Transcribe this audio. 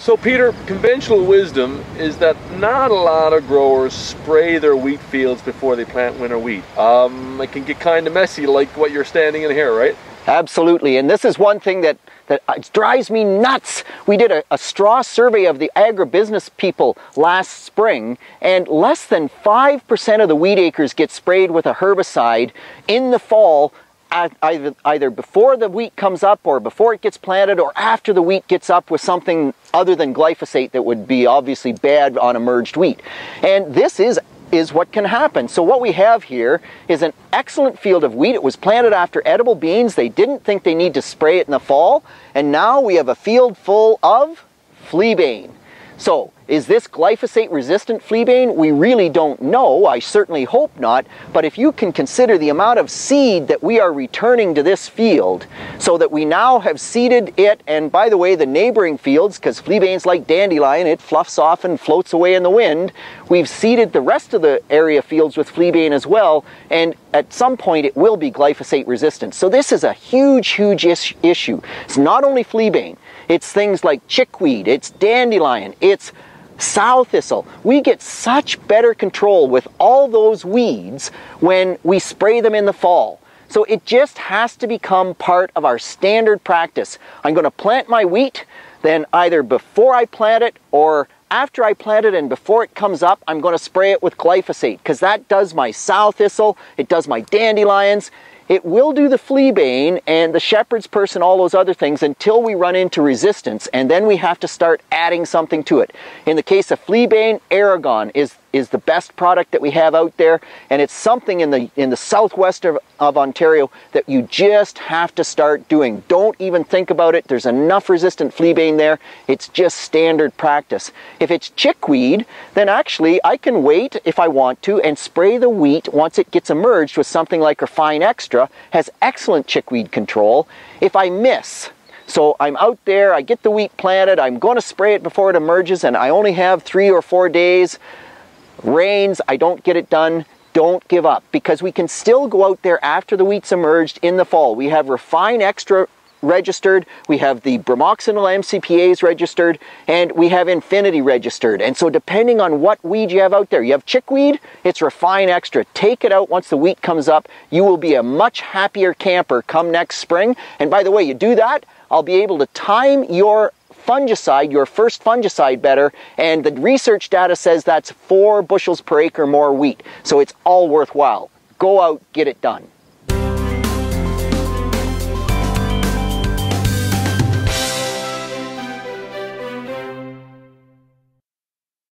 So Peter, conventional wisdom is that not a lot of growers spray their wheat fields before they plant winter wheat. It can get kind of messy like what you're standing in here, right? Absolutely, and this is one thing that drives me nuts. We did a straw survey of the agribusiness people last spring, and less than 5% of the wheat acres get sprayed with a herbicide in the fall, either before the wheat comes up or before it gets planted or after the wheat gets up with something other than glyphosate that would be obviously bad on emerged wheat. And this is what can happen. So what we have here is an excellent field of wheat. It was planted after edible beans. They didn't think they need to spray it in the fall, and now we have a field full of fleabane. So is this glyphosate resistant fleabane? We really don't know. I certainly hope not. But if you can consider the amount of seed that we are returning to this field, so that we now have seeded it, and by the way, the neighboring fields, because fleabane's like dandelion, it fluffs off and floats away in the wind, we've seeded the rest of the area fields with fleabane as well, and at some point it will be glyphosate resistant. So this is a huge issue. It's not only fleabane, it's things like chickweed, it's dandelion, it's sow thistle. We get such better control with all those weeds when we spray them in the fall. So it just has to become part of our standard practice. I'm going to plant my wheat, then either before I plant it or after I plant it and before it comes up, I'm going to spray it with glyphosate, because that does my sow thistle, it does my dandelions. It will do the fleabane and the shepherd's purse and all those other things until we run into resistance, and then we have to start adding something to it. In the case of fleabane, Aragon is the best product that we have out there, and it's something in the southwest of Ontario that you just have to start doing. Don't even think about it. There's enough resistant fleabane there. It's just standard practice. If it's chickweed, then actually I can wait if I want to and spray the wheat once it gets emerged with something like Refine Extra. Has excellent chickweed control. If I miss, so I'm out there, I get the wheat planted, I'm going to spray it before it emerges, and I only have 3 or 4 days, rains, I don't get it done, don't give up, because we can still go out there after the wheat's emerged in the fall. We have Refine Extra registered, we have the bromoxynil MCPAs registered, and we have Infinity registered. And so depending on what weed you have out there, you have chickweed, it's Refine Extra. Take it out once the wheat comes up. You will be a much happier camper come next spring. And by the way, you do that, I'll be able to time your fungicide, your first fungicide better, and the research data says that's 4 bushels per acre more wheat. So it's all worthwhile. Go out, get it done.